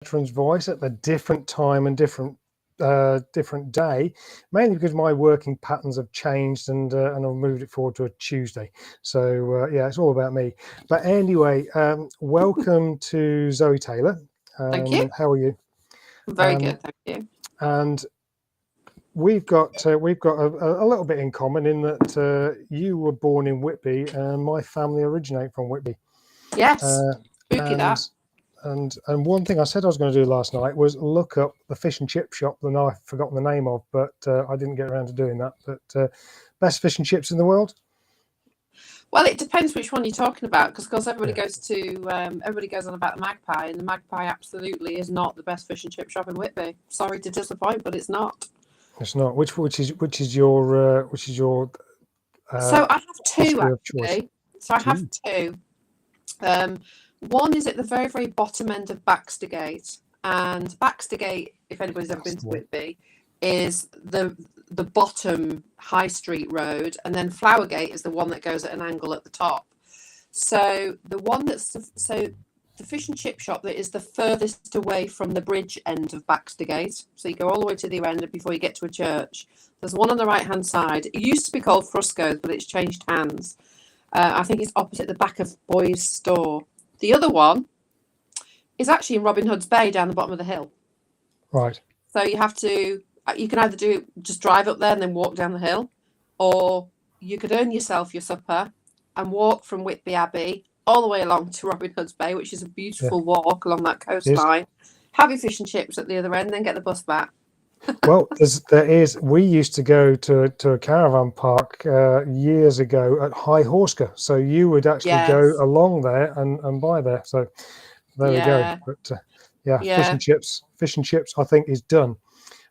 veteran's voice at a different time and different day, mainly because my working patterns have changed and I've moved it forward to a Tuesday. So yeah, it's all about me. But anyway, welcome to Zoe Taylor. Thank you. How are you? Very good, thank you. And we've got a little bit in common in that you were born in Whitby and my family originate from Whitby. Yes, spooky that. And one thing I said I was going to do last night was look up the fish and chip shop that I've forgotten the name of, but I didn't get around to doing that. But best fish and chips in the world? Well, it depends which one you're talking about, because of course everybody goes on about the Magpie, and the Magpie absolutely is not the best fish and chip shop in Whitby. Sorry to disappoint, but it's not. It's not. Which is your so I have two actually. So I have two. One is at the very, very bottom end of Baxter Gate, and Baxter Gate, if anybody's ever been to Whitby, is the bottom high street road, and then Flowergate is the one that goes at an angle at the top. So the fish and chip shop that is the furthest away from the bridge end of Baxter Gate. So you go all the way to the end before you get to a church. There's one on the right hand side. It used to be called Frusco's, but it's changed hands. I think it's opposite the back of Boy's store. The other one is actually in Robin Hood's Bay down the bottom of the hill. Right. So you can either just drive up there and then walk down the hill, or you could earn yourself your supper and walk from Whitby Abbey all the way along to Robin Hood's Bay, which is a beautiful walk along that coastline. Have your fish and chips at the other end, then get the bus back. Well, we used to go to a caravan park years ago at High Horsker, so you would actually go along there and buy there. So there we go. But fish and chips I think is done.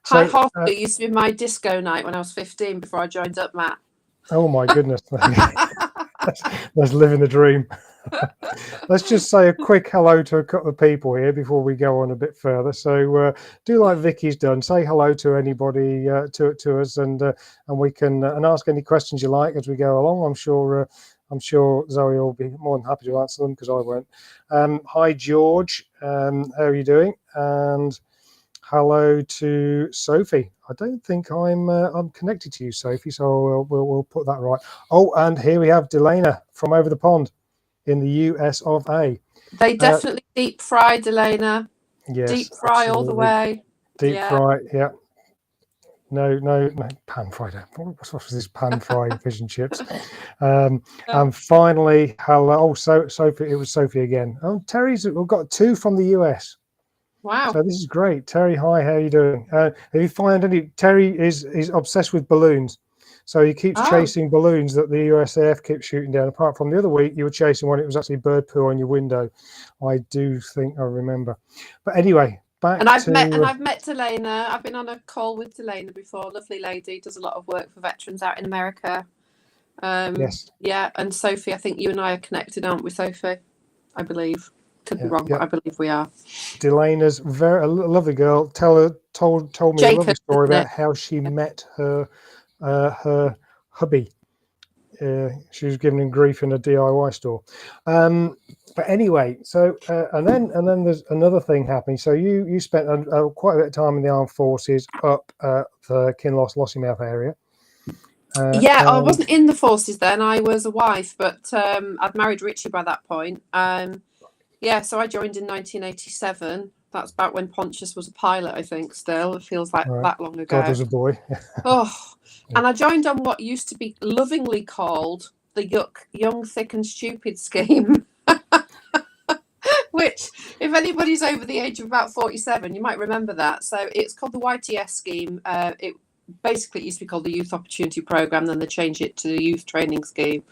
High Horsker used to be my disco night when I was 15 before I joined up, Matt. Oh my goodness. That's living the dream. Let's just say a quick hello to a couple of people here before we go on a bit further. So do like Vicky's done. Say hello to anybody to us, and we can and ask any questions you like as we go along. I'm sure Zoe will be more than happy to answer them because I won't. Hi George, how are you doing? And hello to Sophie. I don't think I'm connected to you, Sophie, so we'll put that right. Oh, and here we have Delana from over the pond in the US of A. They definitely deep fry, Delana. Yes, deep fry absolutely. All the way. Deep fry, yeah. No, pan fried. What's this pan fried fish and chips? And finally, hello. Oh, Sophie, it was Sophie again. Oh, we've got two from the US. Wow. So this is great. Terry, hi, how are you doing? If you find any, Terry is obsessed with balloons. So he keeps chasing balloons that the USAF keeps shooting down. Apart from the other week, you were chasing one. It was actually bird poo on your window. I do think I remember. But anyway, I've met Delana. I've been on a call with Delana before. Lovely lady, does a lot of work for veterans out in America. Yes. Yeah, and Sophie, I think you and I are connected, aren't we, Sophie? I believe. Could be wrong, but I believe we are. Delana's a lovely girl. Told me a lovely story about how she met her hubby. She was giving him grief in a DIY store. But anyway, so and then there's another thing happening. So you spent quite a bit of time in the armed forces up the Kinloss Lossiemouth area. I wasn't in the forces then. I was a wife, but I'd married Richie by that point. So I joined in 1987. That's about when Pontius was a pilot, I think, still. It feels like that long ago. God was a boy. And I joined on what used to be lovingly called the Young, Thick and Stupid scheme. Which, if anybody's over the age of about 47, you might remember that. So it's called the YTS scheme. It basically used to be called the Youth Opportunity Programme, then they changed it to the Youth Training Scheme.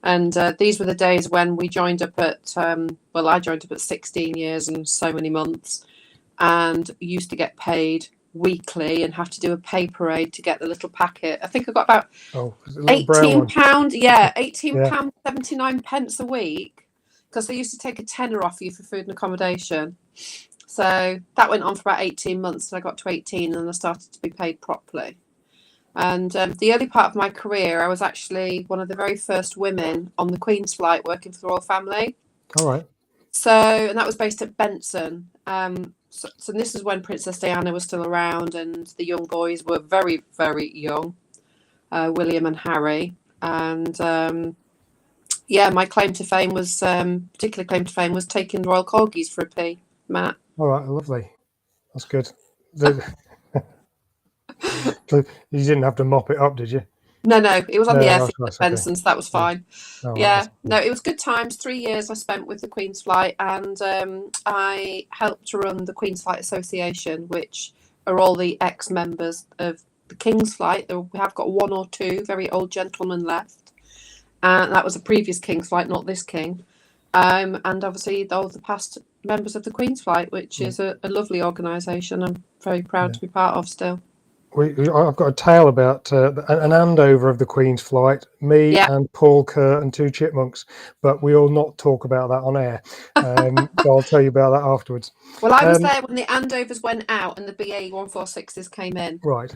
And these were the days when we joined up at, I joined up at 16 years and so many months, and used to get paid weekly and have to do a pay parade to get the little packet. I think I got about £18. Yeah, £18.79 a week, because they used to take a tenner off you for food and accommodation. So that went on for about 18 months, and I got to 18 and I started to be paid properly. And the early part of my career, I was actually one of the very first women on the Queen's flight working for the Royal Family. All right. So, and that was based at Benson. so this is when Princess Diana was still around, and the young boys were very, very young, William and Harry. And my claim to fame was particular claim to fame was taking Royal Corgis for a pee, Matt. All right, lovely. That's good. So you didn't have to mop it up, did you? No, it was on the airfield nice, at Benson's. That was fine. Oh, Yeah, no, it was good times. 3 years I spent with the Queen's Flight, and I helped to run the Queen's Flight Association, which are all the ex-members of the King's Flight. We have got one or two very old gentlemen left, and that was a previous King's Flight, not this King. And obviously all the past members of the Queen's Flight, which is a lovely organisation. I'm very proud to be part of still. I've got a tale about an handover of the Queen's Flight, me and Paul Kerr and two chipmunks, but we will not talk about that on air. So I'll tell you about that afterwards. Well, I was there when the handovers went out and the BA 146s came in. Right.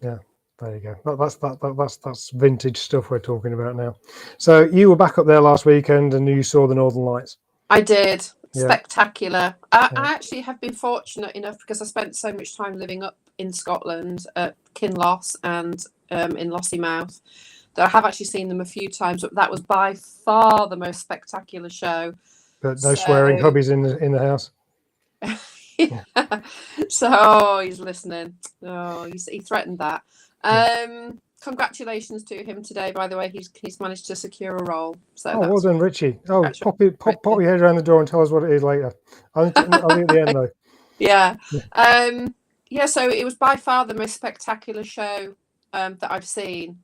Yeah, there you go. That's vintage stuff we're talking about now. So you were back up there last weekend and you saw the Northern Lights. I did. Spectacular. I actually have been fortunate enough, because I spent so much time living up in Scotland at Kinloss and in Lossiemouth, that I have actually seen them a few times. But that was by far the most spectacular show. But no swearing hubbies in the house. So he's listening. He threatened that. Congratulations to him today, by the way. He's managed to secure a role. So well done, Richie. Pop your head around the door and tell us what it is later. I'll leave at the end though. Yeah. So it was by far the most spectacular show that I've seen.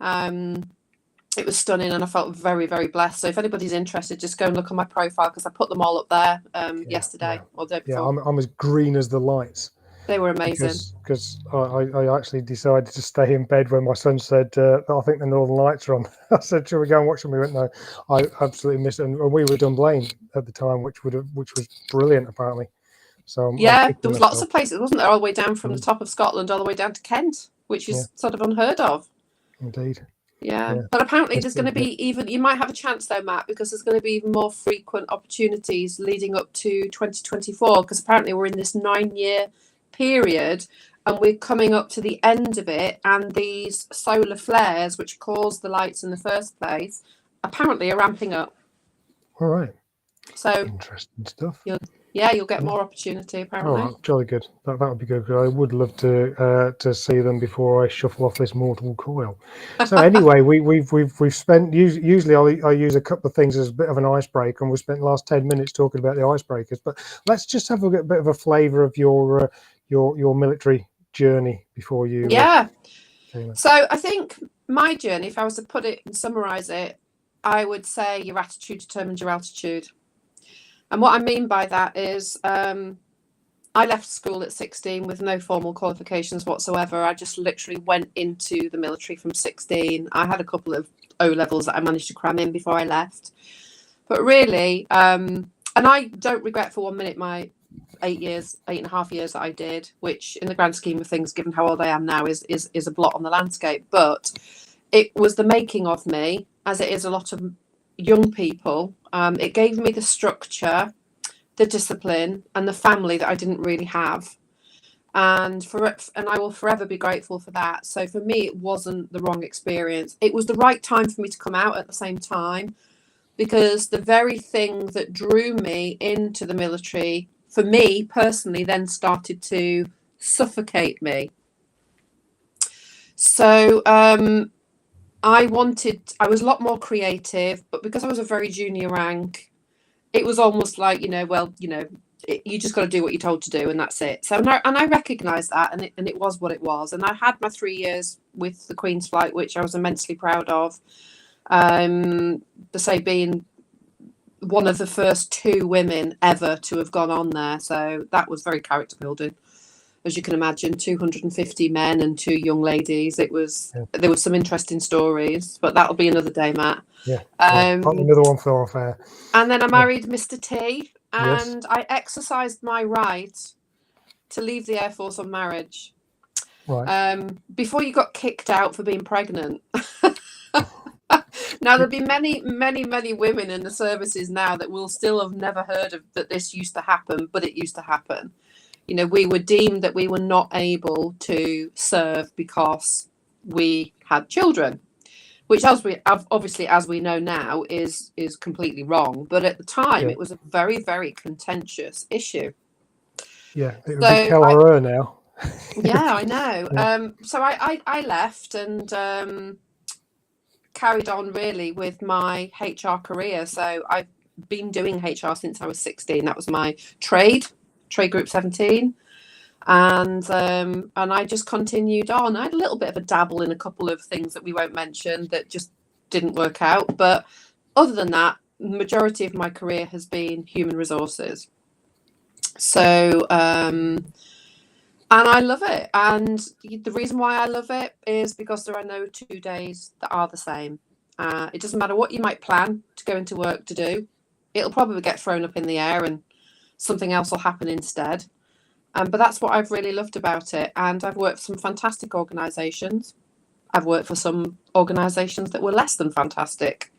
It was stunning, and I felt very, very blessed. So if anybody's interested, just go and look on my profile, because I put them all up there yesterday or the day before. Yeah, I'm as green as the lights. They were amazing. Because I actually decided to stay in bed when my son said, I think the Northern Lights are on. I said, shall we go and watch them? We went, no. I absolutely missed it. And we were Dunblane at the time, which was brilliant, apparently. So there was lots of places, wasn't there? All the way down from the top of Scotland all the way down to Kent, which is sort of unheard of. Indeed. Yeah. But apparently there's going to be you might have a chance though, Matt, because there's going to be even more frequent opportunities leading up to 2024, because apparently we're in this 9-year period and we're coming up to the end of it, and these solar flares, which caused the lights in the first place, apparently are ramping up. All right. So interesting stuff. You'll get more opportunity apparently. Oh, jolly good. That would be good. I would love to see them before I shuffle off this mortal coil. So anyway, we've spent usually I use a couple of things as a bit of an icebreaker, and we spent the last 10 minutes talking about the icebreakers. But let's just have a bit of a flavour of your military journey before you. So I think my journey, if I was to put it and summarise it, I would say your attitude determines your altitude. And what I mean by that is I left school at 16 with no formal qualifications whatsoever. I just literally went into the military from 16. I had a couple of O-levels that I managed to cram in before I left. But really, and I don't regret for 1 minute my 8.5 years that I did, which in the grand scheme of things, given how old I am now, is a blot on the landscape. But it was the making of me, as it is a lot of young people. It gave me the structure, the discipline, and the family that I didn't really have, and I will forever be grateful for that. So for me, it wasn't the wrong experience. It was the right time for me to come out at the same time, because the very thing that drew me into the military, for me personally, then started to suffocate me. So I was a lot more creative, but because I was a very junior rank, it was almost like, you just got to do what you're told to do, and that's it. So, and I recognised that, and it was what it was. And I had my 3 years with the Queen's Flight, which I was immensely proud of. To say being one of the first 2 women ever to have gone on there. So that was very character building. As you can imagine, 250 men and 2 young ladies. There were some interesting stories, but that'll be another day, Matt. Another one for off air. And then I married Mr. T, and I exercised my right to leave the Air Force on marriage. Right. Before you got kicked out for being pregnant. Now, Now, there'll be many, many, many women in the services now that will still have never heard of that this used to happen, but it used to happen. You know, we were deemed that we were not able to serve because we had children, which obviously, as we know now, is completely wrong. But at the time, it was a very, very contentious issue. Yeah, it would be Kelleher now. Yeah, I know. So I left and carried on really with my HR career. So I've been doing HR since I was 16. That was my trade group 17. And I just continued on. I had a little bit of a dabble in a couple of things that we won't mention that just didn't work out. But other than that, the majority of my career has been human resources. So, and I love it. And the reason why I love it is because there are no 2 days that are the same. It doesn't matter what you might plan to go into work to do. It'll probably get thrown up in the air and something else will happen instead. But that's what I've really loved about it. And I've worked for some fantastic organisations. I've worked for some organisations that were less than fantastic.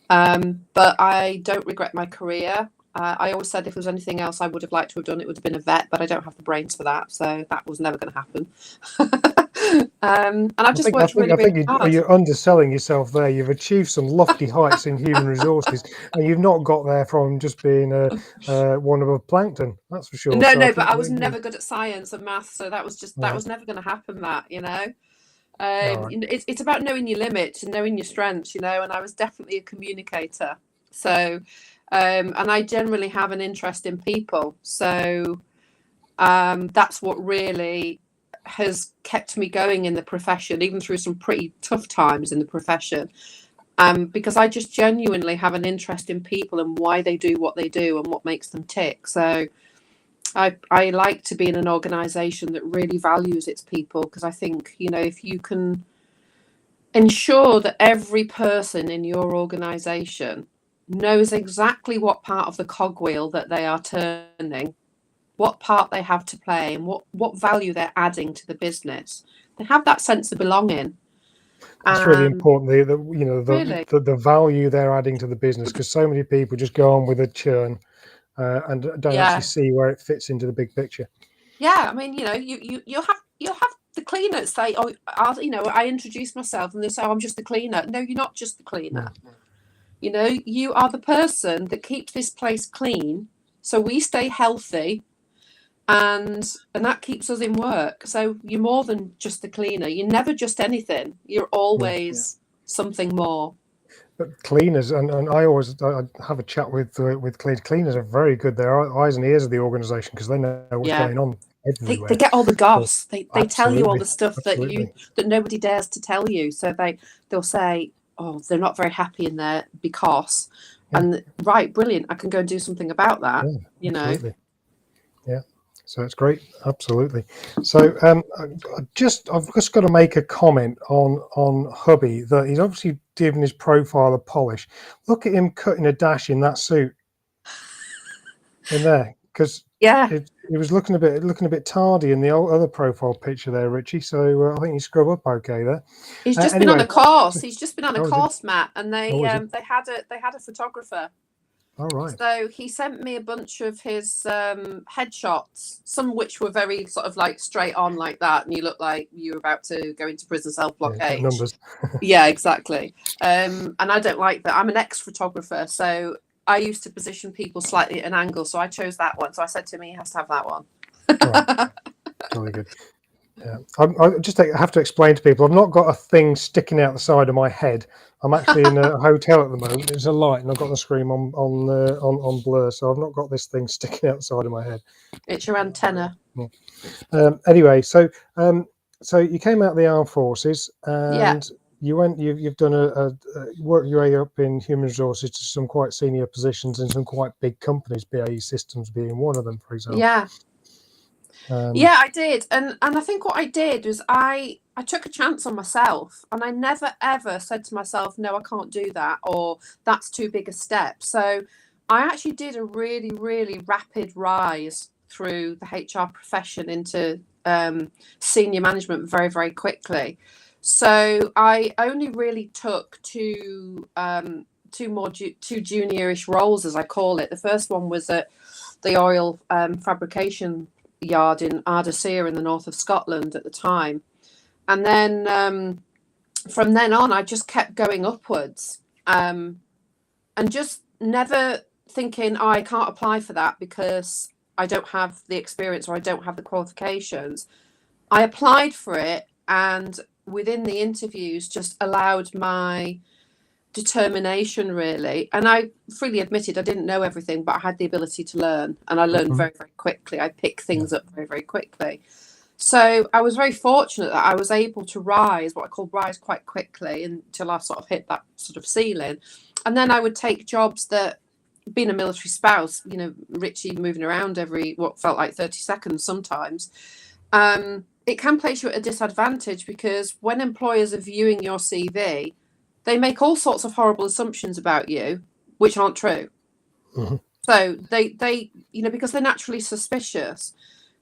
But I don't regret my career. I always said if there was anything else I would have liked to have done, it would have been a vet, but I don't have the brains for that. So that was never going to happen. And I've just worked really, really hard. You're underselling yourself there. You've achieved some lofty heights in human resources, and you've not got there from just being one above plankton. That's for sure. No, but I was never good at science and maths, so that was never going to happen. That, you know. It's about knowing your limits and knowing your strengths, you know, and I was definitely a communicator. So, and I generally have an interest in people. So that's what really has kept me going in the profession, even through some pretty tough times in the profession. Because I just genuinely have an interest in people and why they do what they do and what makes them tick. So I like to be in an organisation that really values its people, because I think, you know, if you can ensure that every person in your organisation knows exactly what part of the cogwheel that they are turning, what part they have to play, and what value they're adding to the business, they have that sense of belonging. That's really important. The value they're adding to the business, because so many people just go on with a churn. And don't actually see where it fits into the big picture. Yeah, I mean, you know, you'll have the cleaner say, "Oh, I introduce myself," and they say, "Oh, I'm just the cleaner." No, you're not just the cleaner. Mm-hmm. You know, you are the person that keeps this place clean, so we stay healthy, and that keeps us in work. So you're more than just the cleaner. You're never just anything. You're always something more. But cleaners, and I have a chat with cleaners. Cleaners are very good. They're eyes and ears of the organisation, because they know what's going on everywhere. They get all the goss. They tell you all the stuff that nobody dares to tell you. So they'll say, "Oh, they're not very happy in there because," and right, brilliant. I can go and do something about that. Yeah, absolutely. Yeah. So it's great, absolutely. So I've just got to make a comment on hubby, that he's obviously given his profile a polish. Look at him cutting a dash in that suit in there, because he was looking a bit tardy in the other profile picture there, Richie. So I think you scrub up okay there. He's just been on a course. He's just been on a course, Matt, and they had a photographer. All right. So he sent me a bunch of his headshots, some of which were very sort of like straight on like that, and you look like you were about to go into prison cell block H. Numbers. Yeah, exactly. And I don't like that. I'm an ex-photographer, so I used to position people slightly at an angle. So I chose that one. So I said to him, he has to have that one. Right. Really good. Yeah, I have to explain to people, I've not got a thing sticking out the side of my head. I'm actually in a hotel at the moment. There's a light, and I've got the screen on blur, so I've not got this thing sticking out the side of my head. It's your antenna. Anyway, so you came out of the armed forces, and you've done worked your way up in human resources to some quite senior positions in some quite big companies, BAE Systems being one of them, for example. Yeah. I did, and I think what I did was I took a chance on myself, and I never ever said to myself, no, I can't do that, or that's too big a step. So I actually did a really, really rapid rise through the HR profession into senior management very, very quickly. So I only really took two juniorish roles, as I call it. The first one was at the oil fabrication yard in Ardasir in the north of Scotland at the time, and then from then on, I just kept going upwards, and just never thinking, oh, I can't apply for that because I don't have the experience or I don't have the qualifications. I applied for it, and within the interviews just allowed my determination, really. And I freely admitted I didn't know everything, but I had the ability to learn, and I learned very, very quickly. I picked things up very, very quickly. So I was very fortunate that I was able to rise, what I call rise, quite quickly until I sort of hit that sort of ceiling. And then I would take jobs that, being a military spouse, you know, Richie moving around every what felt like 30 seconds sometimes, it can place you at a disadvantage, because when employers are viewing your CV, they make all sorts of horrible assumptions about you, which aren't true. Mm-hmm. So they, you know, because they're naturally suspicious.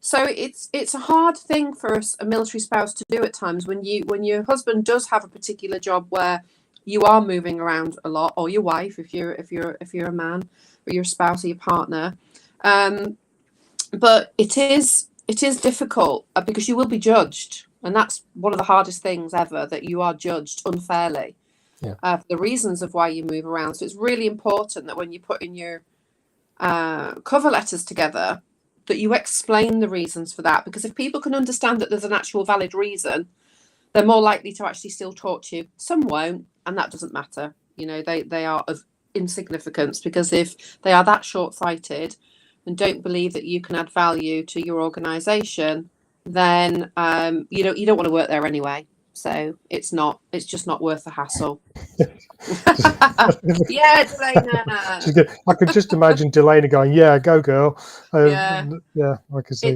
So it's a hard thing for a military spouse to do at times when your husband does have a particular job where you are moving around a lot, or your wife if you're a man, or your spouse or your partner. But it is difficult because you will be judged, and that's one of the hardest things ever, that you are judged unfairly for the reasons of why you move around. So it's really important that when you put in your cover letters together, that you explain the reasons for that, because if people can understand that there's an actual valid reason, they're more likely to actually still talk to you. Some won't, and that doesn't matter. You know, they are of insignificance, because if they are that short-sighted and don't believe that you can add value to your organization, then you don't want to work there anyway. So it's just not worth the hassle. Yeah, Delana. I could just imagine Delana going, "Yeah, go girl." Yeah, I can see.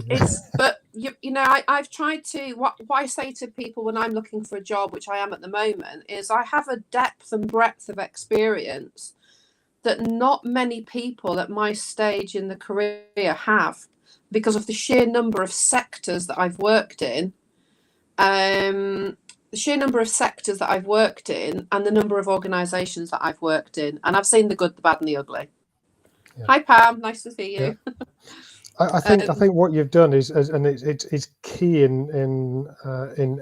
but you know, I've tried to, what I say to people when I'm looking for a job, which I am at the moment, is I have a depth and breadth of experience that not many people at my stage in the career have, because of the sheer number of sectors that I've worked in. The sheer number of sectors that I've worked in, and the number of organisations that I've worked in, and I've seen the good, the bad, and the ugly. Yeah. Hi Pam, nice to see you. Yeah. I think what you've done is, and it's key in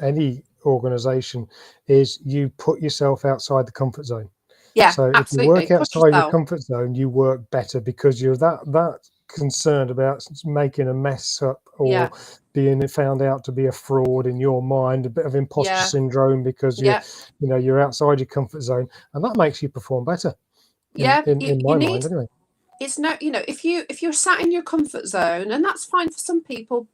any organisation, is you put yourself outside the comfort zone. Yeah, so absolutely. If you work outside your comfort zone, you work better, because you're that concerned about making a mess up, or being found out to be a fraud in your mind, a bit of imposter syndrome, because you're outside your comfort zone, and that makes you perform better. In my mind, anyway. It's not, you know, if you're sat in your comfort zone, and that's fine for some people.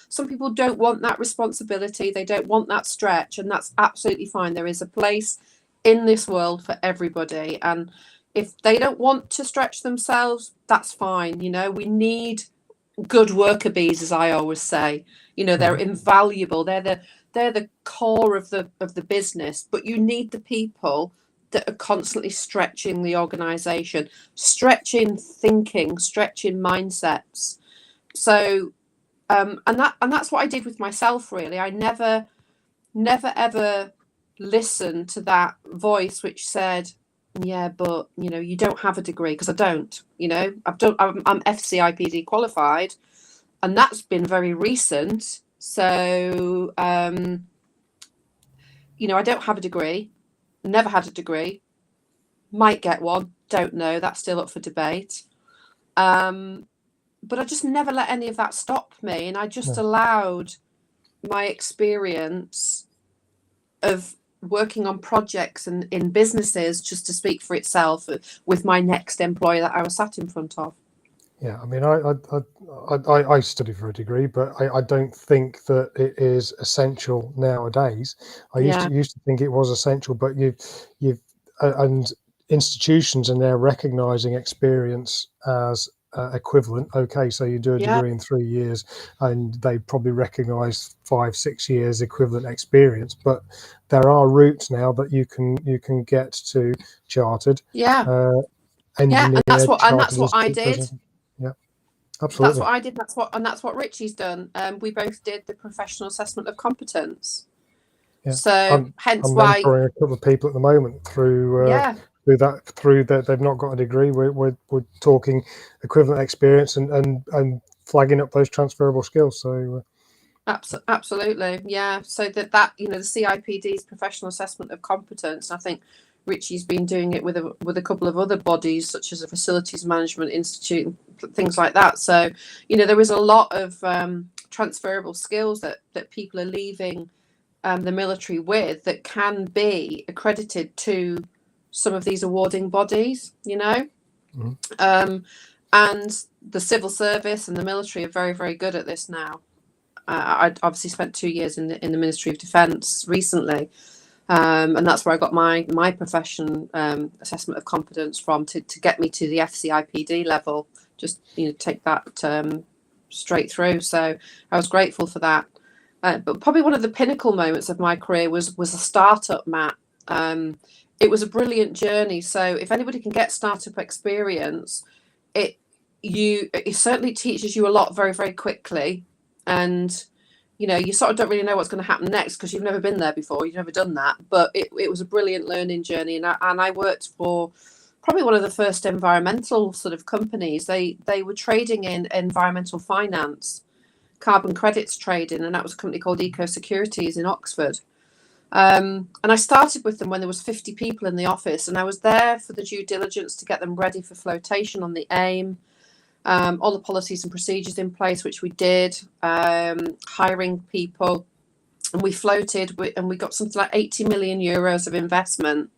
Some people don't want that responsibility. They don't want that stretch, and that's absolutely fine. There is a place in this world for everybody, and if they don't want to stretch themselves, that's fine. You know, we need good worker bees, as I always say. You know, they're invaluable. They're the core of the business, but you need the people that are constantly stretching the organization, stretching thinking, stretching mindsets. So and that's what I did with myself, really. I never ever listened to that voice which said, yeah, but you know, you don't have a degree, because I don't. You know, I'm FCIPD qualified, and that's been very recent. So you know, I don't have a degree. Never had a degree, might get one, don't know, that's still up for debate. But I just never let any of that stop me, and I just allowed my experience of working on projects and in businesses just to speak for itself with my next employer that I was sat in front of. Yeah, I mean, I studied for a degree, but I don't think that it is essential nowadays. I used to think it was essential, but you've and institutions are now recognising experience as equivalent. Okay, so you do a degree in 3 years, and they probably recognise 5-6 years equivalent experience. But there are routes now that you can get to chartered. Engineer, and that's what I did. Yeah, absolutely. That's what I did. That's what Richie's done. We both did the professional assessment of competence. Yeah. So I'm hence why, mentoring a couple of people at the moment yeah, through that they've not got a degree. We're talking equivalent experience and flagging up those transferable skills. So absolutely, yeah. So that you know, the CIPD's professional assessment of competence. I think Richie's been doing it with a couple of other bodies, such as a facilities management institute, things like that. So you know, there is a lot of transferable skills that people are leaving the military with that can be accredited to some of these awarding bodies. You know, and the civil service and the military are very, very good at this now. I obviously spent 2 years in the Ministry of Defence recently, and that's where I got my profession assessment of competence from to get me to the FCIPD level. Just take that straight through. So I was grateful for that. But probably one of the pinnacle moments of my career was a startup, Matt. It was a brilliant journey. So if anybody can get startup experience, it certainly teaches you a lot very, very quickly. And you sort of don't really know what's going to happen next because you've never been there before, you've never done that. But it was a brilliant learning journey, and I worked for probably one of the first environmental sort of companies. They were trading in environmental finance, carbon credits trading, and that was a company called Eco Securities in Oxford. And I started with them when there was 50 people in the office, and I was there for the due diligence to get them ready for flotation on the AIM. All the policies and procedures in place, which we did, hiring people, and we floated, and we got something like 80 million euros of investment.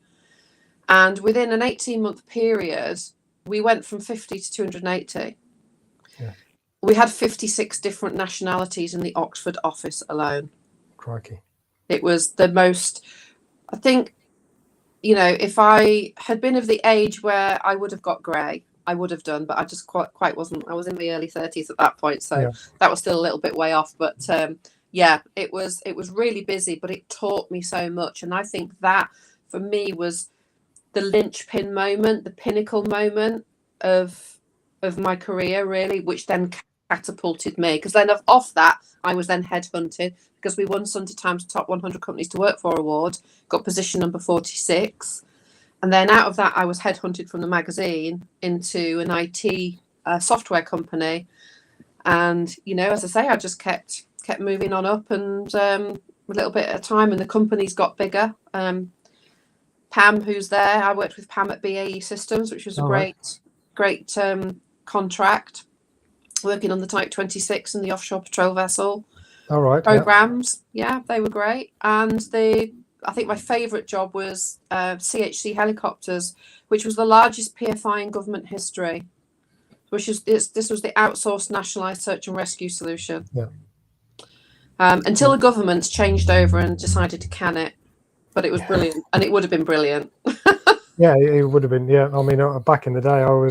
And within an 18-month period, we went from 50 to 280. yeah, We had 56 different nationalities in the Oxford office alone. crikey. It was the most, I think, if I had been of the age where I would have got grey, I would have done, but I just quite wasn't. I was in my early 30s at that point, so that was still a little bit way off. But yeah, it was really busy, but it taught me so much, and I think that for me was the linchpin moment, the pinnacle moment of my career, really, which then catapulted me. Because then off that, I was then headhunted because we won Sunday Times Top 100 Companies to Work For award, got position number 46. And then out of that, I was headhunted from the magazine into an IT software company. And, as I say, I just kept moving on up, and a little bit at a time, and the company's got bigger. Pam, who's there, I worked with Pam at BAE Systems, which was a great contract, working on the Type 26 and the offshore patrol vessel programs. Yeah, they were great. And I think my favourite job was CHC Helicopters, which was the largest PFI in government history. This was the outsourced nationalised search and rescue solution. Yeah. Until the governments changed over and decided to can it, but it was brilliant, and it would have been brilliant. Yeah, it would have been. Yeah, I mean, back in the day, I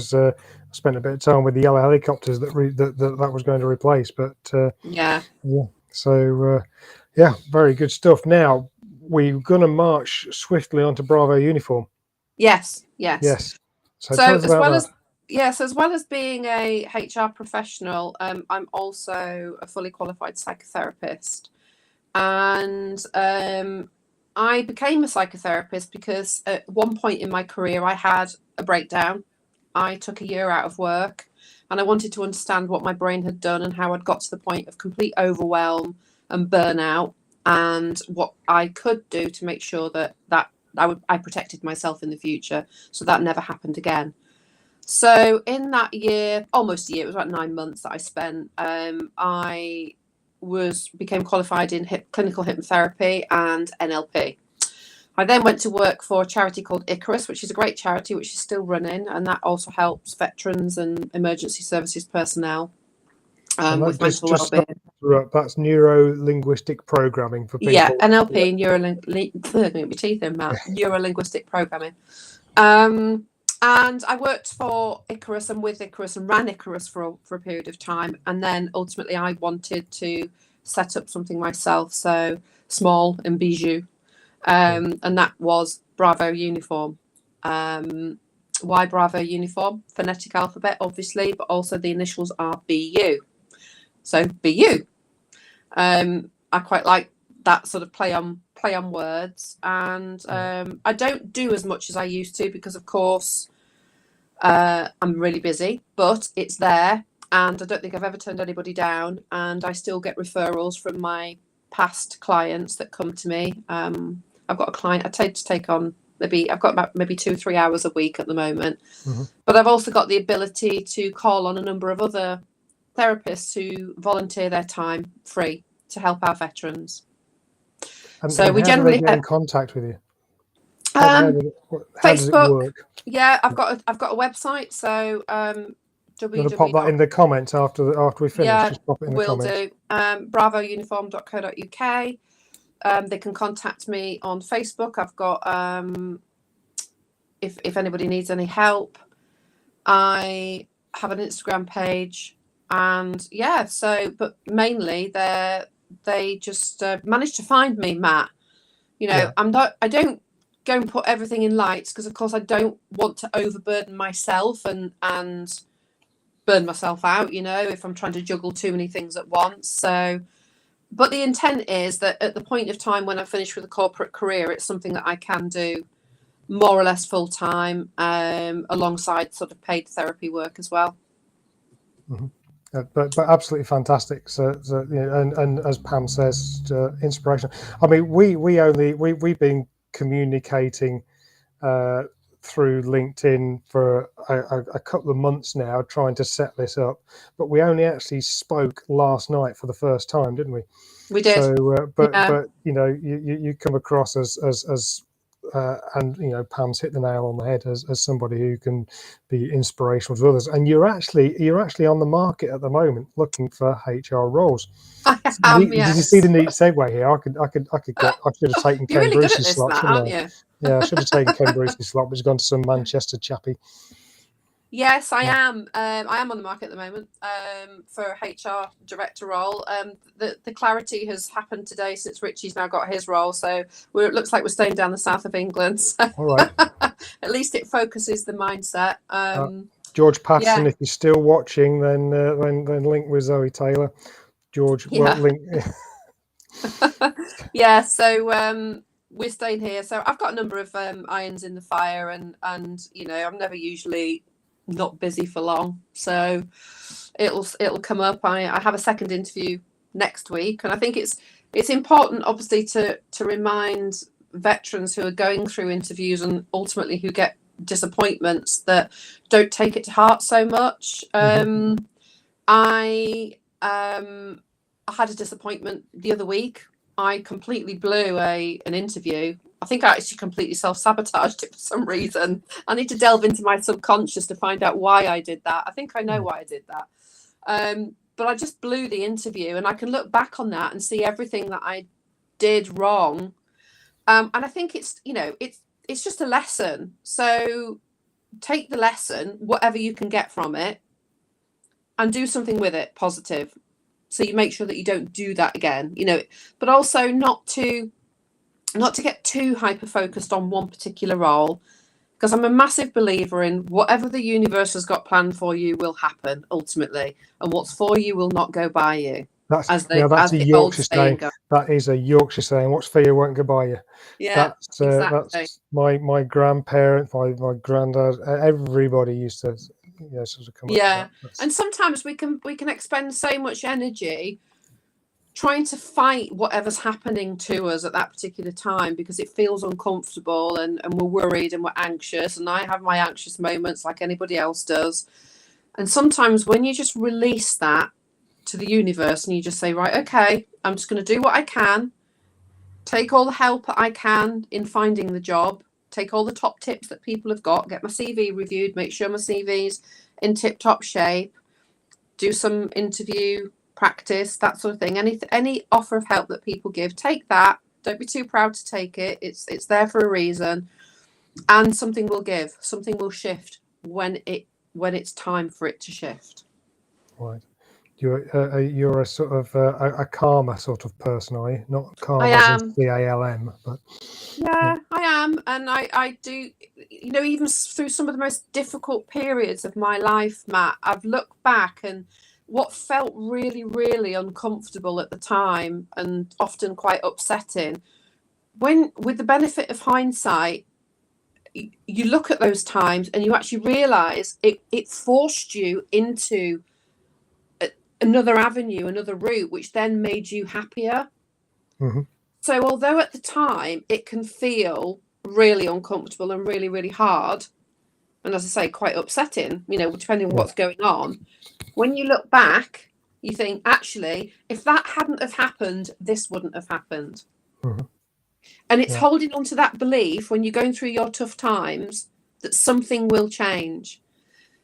spent a bit of time with the yellow helicopters that was going to replace. But yeah. So yeah, very good stuff. Now we're going to march swiftly onto Bravo uniform. Yes. So tell us about that. As well as being a HR professional, I'm also a fully qualified psychotherapist, and I became a psychotherapist because at one point in my career I had a breakdown. I took a year out of work, and I wanted to understand what my brain had done and how I'd got to the point of complete overwhelm and burnout, and what I could do to make sure that I protected myself in the future, so that never happened again. So in that year, almost a year, it was about 9 months that I spent, I became qualified in clinical hypnotherapy and NLP. I then went to work for a charity called Icarus, which is a great charity, which is still running, and that also helps veterans and emergency services personnel with mental well-being. That's neuro-linguistic programming for people. Yeah, NLP, neuro-linguistic programming. And I worked for Icarus and with Icarus and ran Icarus for a period of time. And then ultimately I wanted to set up something myself, so small and bijou. And that was Bravo Uniform. Why Bravo Uniform? Phonetic alphabet, obviously, but also the initials are BU. So BU. I quite like that sort of play on play on words, and I don't do as much as I used to because, of course, I'm really busy, but it's there, and I don't think I've ever turned anybody down, and I still get referrals from my past clients that come to me. I've got a client I tend to take on. I've got about maybe 2 or 3 hours a week at the moment, but I've also got the ability to call on a number of other therapists who volunteer their time free to help our veterans. And, so and we how generally do they get in contact with you? how does it work? Yeah, I've got a website. So You want to pop that in the comments after we finish? Yeah, just pop it in the will comments. do. bravouniform.co.uk. They can contact me on Facebook. I've got if anybody needs any help, I have an Instagram page, and but mainly they just managed to find me, Matt. I don't go and put everything in lights because, of course, I don't want to overburden myself and burn myself out, if I'm trying to juggle too many things at once. So, but the intent is that at the point of time when I finish with a corporate career, it's something that I can do more or less full time, alongside sort of paid therapy work as well. But absolutely fantastic. So and as Pam says, inspirational. I mean, we've been communicating through LinkedIn for a couple of months now, trying to set this up, but we only actually spoke last night for the first time, didn't we? We did. So but you come across as and Pam's hit the nail on the head as somebody who can be inspirational to others, and you're actually on the market at the moment looking for HR roles. I am, Did you see the neat segue here? I should have taken Ken really Bruce's slot, shouldn't I? you? Yeah, I should have taken Ken Bruce's slot, but he's gone to some Manchester chappie. Yes, I am. I am on the market at the moment for a HR director role. The clarity has happened today since Richie's now got his role, so it looks like we're staying down the south of England. So all right. At least it focuses the mindset. George Patterson, if you're still watching, then link with Zoe Taylor. George, link. Yeah. So we're staying here. So I've got a number of irons in the fire, and I'm never usually not busy for long, so it'll come up. I have a second interview next week, and I think it's important, obviously, to remind veterans who are going through interviews and ultimately who get disappointments that don't take it to heart so much. I had a disappointment the other week. I completely blew an interview. I think I actually completely self-sabotaged it for some reason. I need to delve into my subconscious to find out why I did that. I think I know why I did that. But I just blew the interview, and I can look back on that and see everything that I did wrong. And I think it's just a lesson. So take the lesson, whatever you can get from it, and do something with it positive. So you make sure that you don't do that again, but also not to get too hyper focused on one particular role, because I'm a massive believer in whatever the universe has got planned for you will happen ultimately, and what's for you will not go by you. That's a Yorkshire saying. That is a Yorkshire saying. What's for you won't go by you. Yeah, exactly. That's my grandparent, my granddad. Everybody used to, sort of come up with that. And sometimes we can expend so much energy trying to fight whatever's happening to us at that particular time because it feels uncomfortable, and we're worried and we're anxious. And I have my anxious moments like anybody else does. And sometimes when you just release that to the universe and you just say, right, okay, I'm just going to do what I can, take all the help that I can in finding the job, take all the top tips that people have got, get my CV reviewed, make sure my CV's in tip-top shape, do some interview practice, that sort of thing. Any offer of help that people give, take that. Don't be too proud to take it. It's there for a reason, and something will give, something will shift when it's time for it to shift. Right. You're a sort of a karma sort of person, are you? Not karma as in CALM, but yeah, I am, and I do. Even through some of the most difficult periods of my life, Matt, I've looked back, and what felt really, really uncomfortable at the time and often quite upsetting with the benefit of hindsight, you look at those times and you actually realise it forced you into another avenue, another route, which then made you happier. Mm-hmm. So although at the time it can feel really uncomfortable and really, really hard, and as I say, quite upsetting, depending on what's going on, when you look back, you think, actually, if that hadn't have happened, this wouldn't have happened. Mm-hmm. And it's holding on to that belief when you're going through your tough times that something will change.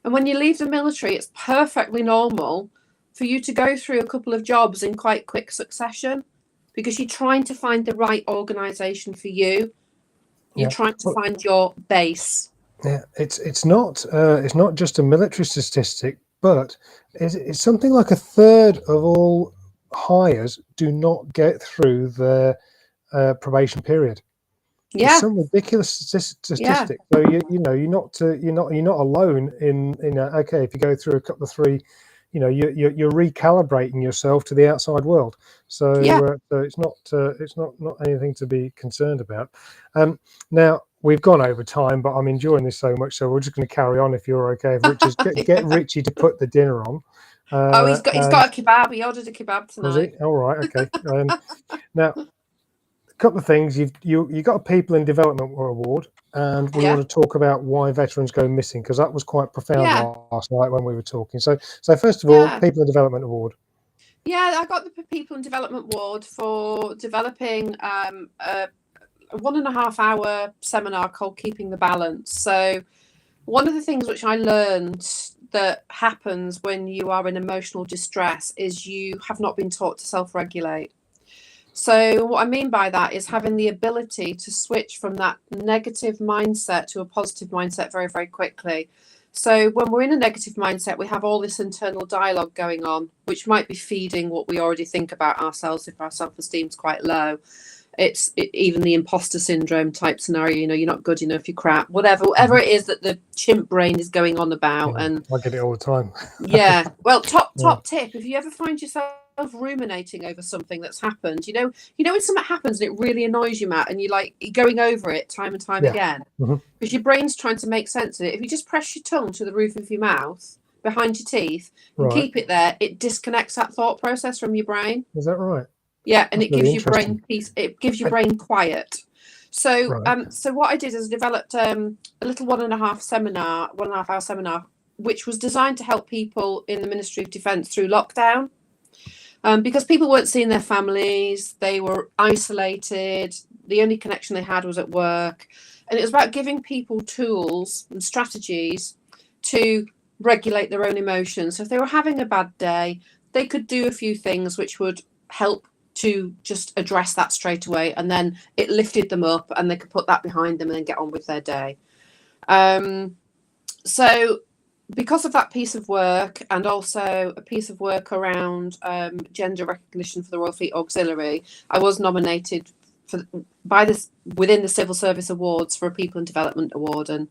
And when you leave the military, it's perfectly normal for you to go through a couple of jobs in quite quick succession, because you're trying to find the right organisation for you. You're trying to find your base. Yeah, it's not just a military statistic, but it's something like a third of all hires do not get through their probation period. Yeah, It's some ridiculous statistic. So you're not alone in okay, if you go through a couple of three, you're recalibrating yourself to the outside world. So so it's not anything to be concerned about. Now we've gone over time, but I'm enjoying this so much, so we're just going to carry on if you're okay. If Richard's get Richie to put the dinner on. he's got a kebab. He ordered a kebab tonight. Was he? All right, okay. Now, a couple of things. You got a People in Development Award, and we want to talk about why veterans go missing, because that was quite profound last night when we were talking. So first of all, People in Development Award. Yeah, I got the People in Development Award for developing a 1.5 hour seminar called Keeping the Balance. So one of the things which I learned that happens when you are in emotional distress is you have not been taught to self-regulate. So what I mean by that is having the ability to switch from that negative mindset to a positive mindset very, very quickly. So when we're in a negative mindset, we have all this internal dialogue going on, which might be feeding what we already think about ourselves if our self-esteem is quite low. It's even the imposter syndrome type scenario, you're not good enough, you're crap, whatever it is that the chimp brain is going on about. And I get it all the time. Well, top tip, if you ever find yourself ruminating over something that's happened, when something happens and it really annoys you, Matt, and you're going over it time and time again, because your brain's trying to make sense of it. If you just press your tongue to the roof of your mouth behind your teeth and keep it there, it disconnects that thought process from your brain. Is that right? Yeah, and it gives your brain peace. It gives your brain quiet. So, so what I did is developed a little 1.5 hour seminar, which was designed to help people in the Ministry of Defence through lockdown, because people weren't seeing their families, they were isolated. The only connection they had was at work, and it was about giving people tools and strategies to regulate their own emotions. So if they were having a bad day, they could do a few things which would help to just address that straight away, and then it lifted them up and they could put that behind them and then get on with their day. So because of that piece of work, and also a piece of work around gender recognition for the Royal Fleet Auxiliary, I was nominated within the Civil Service Awards for a People in Development Award, and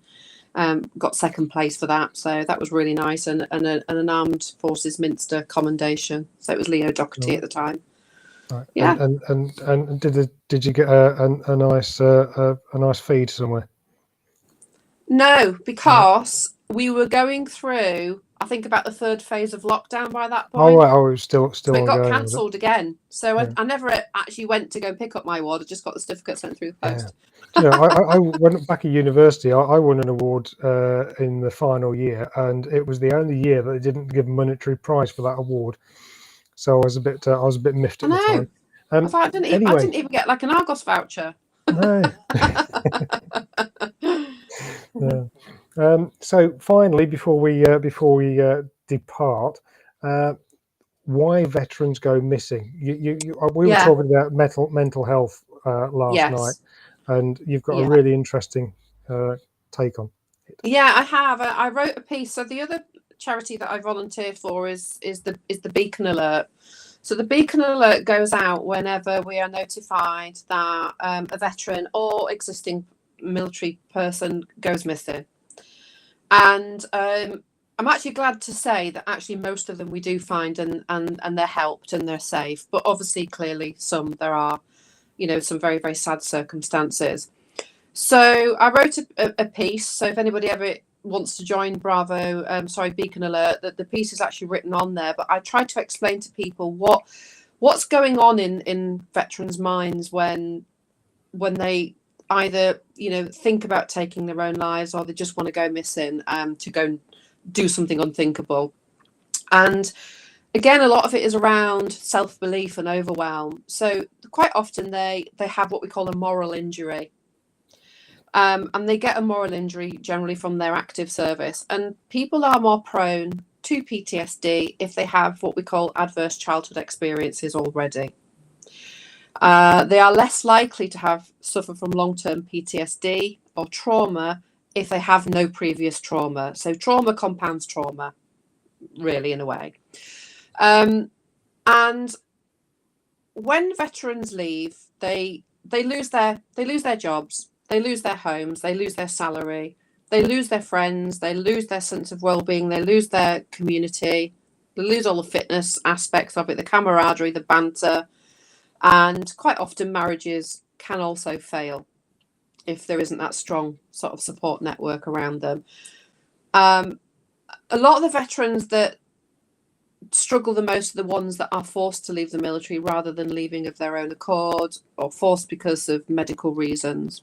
got second place for that. So that was really nice, and an Armed Forces Minster commendation. So it was Leo Doherty at the time. Right. Yeah. And did you get a nice feed somewhere? No, because we were going through, I think, about the third phase of lockdown by that point. Oh, right. Oh, it was still so it got ongoing, cancelled again. So I never actually went to go pick up my award. I just got the certificate sent through the post. Yeah. I went back at university. I won an award in the final year, and it was the only year that they didn't give a monetary prize for that award. So I was a bit miffed at the time. I thought I didn't even get like an Argos voucher. No. So finally, before we depart, why veterans go missing? We were talking about mental health last night, and you've got a really interesting take on it. Yeah, I have. I wrote a piece. So the other charity that I volunteer for is the Beacon Alert. So the Beacon Alert goes out whenever we are notified that a veteran or existing military person goes missing. And I'm actually glad to say that actually most of them we do find, and they're helped and they're safe. But obviously, clearly, some there are, some very, very sad circumstances. So I wrote a piece. So if anybody ever wants to join Beacon Alert, that the piece is actually written on there. But I tried to explain to people what's going on in veterans' minds when they either think about taking their own lives, or they just want to go missing to go and do something unthinkable. And again, a lot of it is around self-belief and overwhelm. So quite often they have what we call a moral injury. And they get a moral injury generally from their active service. And people are more prone to PTSD if they have what we call adverse childhood experiences already. They are less likely to suffer from long-term PTSD or trauma if they have no previous trauma. So trauma compounds trauma, really, in a way. And when veterans leave, they lose their jobs. They lose their homes, they lose their salary, they lose their friends, they lose their sense of well-being, they lose their community, they lose all the fitness aspects of it, the camaraderie, the banter, and quite often marriages can also fail if there isn't that strong sort of support network around them. A lot of the veterans that struggle the most are the ones that are forced to leave the military rather than leaving of their own accord, or forced because of medical reasons.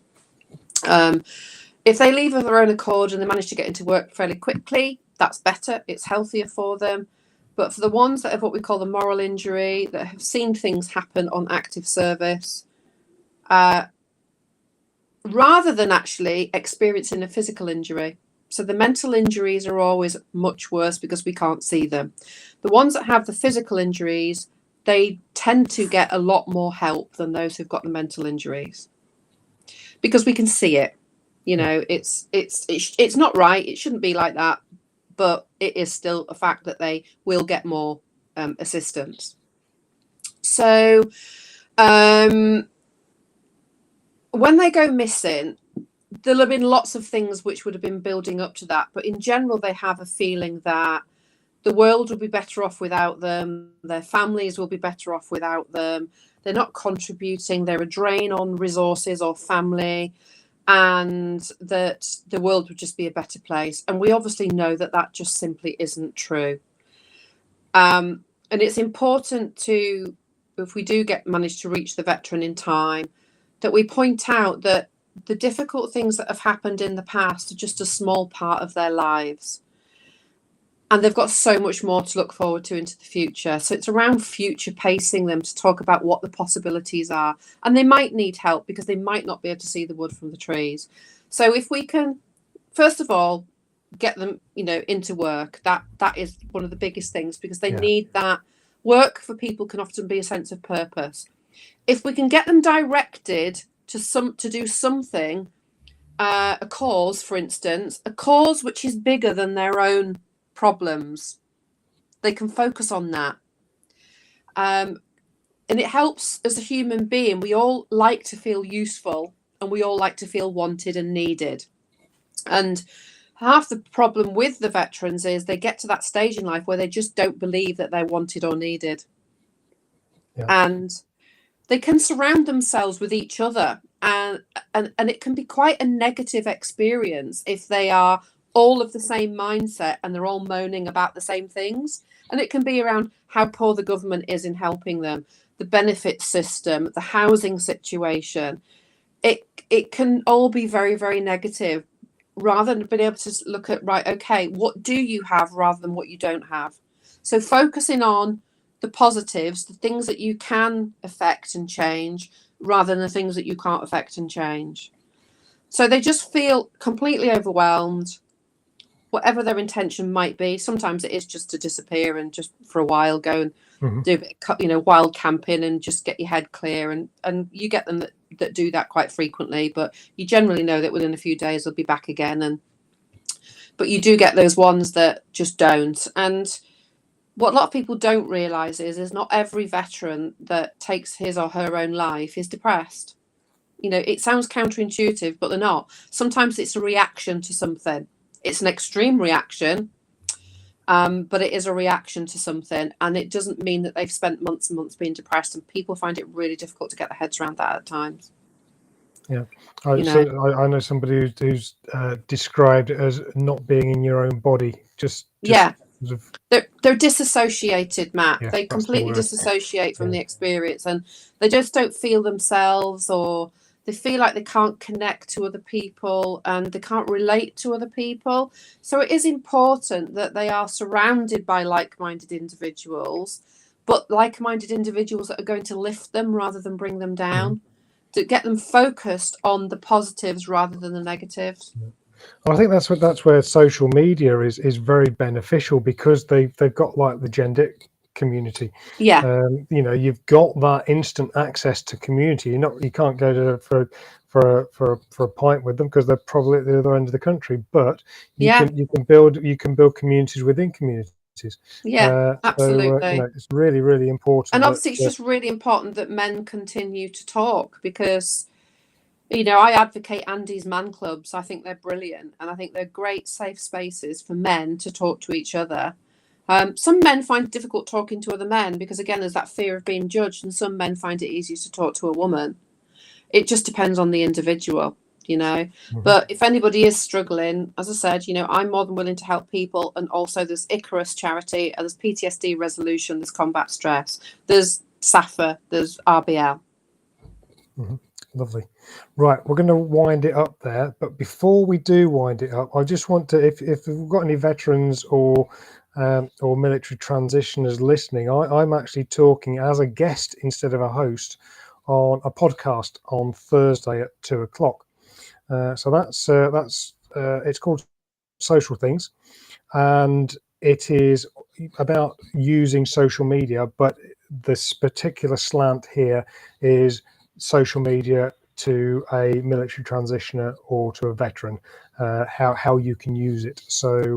If they leave of their own accord and they manage to get into work fairly quickly, that's better. It's healthier for them. But for the ones that have what we call the moral injury, that have seen things happen on active service, rather than actually experiencing a physical injury. So the mental injuries are always much worse because we can't see them. The ones that have the physical injuries, they tend to get a lot more help than those who've got the mental injuries, because we can see it. It's not right. It shouldn't be like that, but it is still a fact that they will get more assistance. So when they go missing, there'll have been lots of things which would have been building up to that. But in general, they have a feeling that the world will be better off without them. Their families will be better off without them. They're not contributing. They're a drain on resources or family, and that the world would just be a better place. And we obviously know that that just simply isn't true. And it's important to, if we do manage to reach the veteran in time, that we point out that the difficult things that have happened in the past are just a small part of their lives. And they've got so much more to look forward to into the future. So it's around future pacing them to talk about what the possibilities are. And they might need help because they might not be able to see the wood from the trees. So if we can, first of all, get them, into work, that is one of the biggest things, because they need that. Work for people can often be a sense of purpose. If we can get them directed to do something, a cause, for instance, a cause which is bigger than their own problems, they can focus on that. And it helps as a human being. We all like to feel useful, and we all like to feel wanted and needed. And half the problem with the veterans is they get to that stage in life where they just don't believe that they're wanted or needed. And they can surround themselves with each other, and it can be quite a negative experience if they are all of the same mindset and they're all moaning about the same things. And it can be around how poor the government is in helping them, the benefit system, the housing situation. It can all be very, very negative, rather than being able to look at, right, okay, what do you have rather than what you don't have? So focusing on the positives, the things that you can affect and change, rather than the things that you can't affect and change. So they just feel completely overwhelmed, whatever their intention might be. Sometimes it is just to disappear and just for a while go and do a bit of, wild camping and just get your head clear. And you get them that do that quite frequently, but you generally know that within a few days they'll be back again. But you do get those ones that just don't. And what a lot of people don't realise is not every veteran that takes his or her own life is depressed. It sounds counterintuitive, but they're not. Sometimes it's a reaction to something. It's an extreme reaction. but it is a reaction to something, and it doesn't mean that they've spent months and months being depressed, and people find it really difficult to get their heads around that at times. Yeah, I know somebody who's described it as not being in your own body. Yeah, they're disassociated, Matt. Yeah, they completely disassociate from the experience, and they just don't feel themselves, or they feel like they can't connect to other people and they can't relate to other people. So it is important that they are surrounded by like-minded individuals, but like-minded individuals that are going to lift them rather than bring them down, to get them focused on the positives rather than the negatives. Well, I think that's where social media is very beneficial, because they've got like the gender community. Yeah. You've got that instant access to community. You can't go to for a pint with them because they're probably at the other end of the country. But you can build communities within communities. Yeah, absolutely. So it's really, really important. And obviously, it's just really important that men continue to talk, because, I advocate Andy's man clubs. I think they're brilliant, and I think they're great safe spaces for men to talk to each other. Some men find it difficult talking to other men because, again, there's that fear of being judged, and some men find it easier to talk to a woman. It just depends on the individual, But if anybody is struggling, as I said, I'm more than willing to help people. And also there's Icarus charity, there's PTSD resolution, there's combat stress, there's SAFA, there's RBL. Lovely. Right, we're going to wind it up there. But before we do wind it up, I just want to, if we've got any veterans or military transitioners listening, I'm actually talking as a guest instead of a host on a podcast on Thursday at 2:00. So that's it's called Social Things, and it is about using social media. But this particular slant here is social media to a military transitioner or to a veteran, how you can use it. So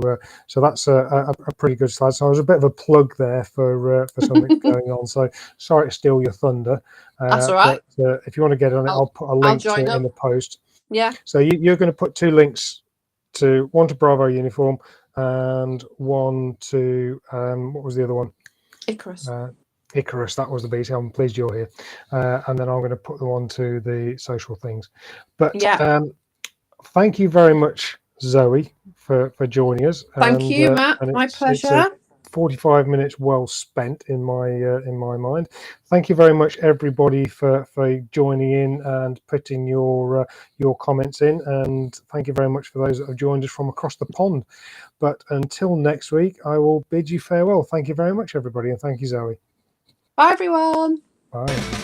that's a pretty good slide. So I was a bit of a plug there for something going on. So sorry to steal your thunder. That's all right. But if you want to get on it, I'll put a link to it in the post. Yeah. So you're going to put two links one to Bravo uniform and one to what was the other one? Icarus, that was the beat. I'm pleased you're here. And then I'm going to put them on to the social things. But thank you very much, Zoe, for joining us. Thank you, Matt. My pleasure. 45 minutes well spent in my mind. Thank you very much, everybody, for joining in and putting your comments in, and thank you very much for those that have joined us from across the pond. But until next week, I will bid you farewell. Thank you very much, everybody, and thank you, Zoe. Bye, everyone. Bye.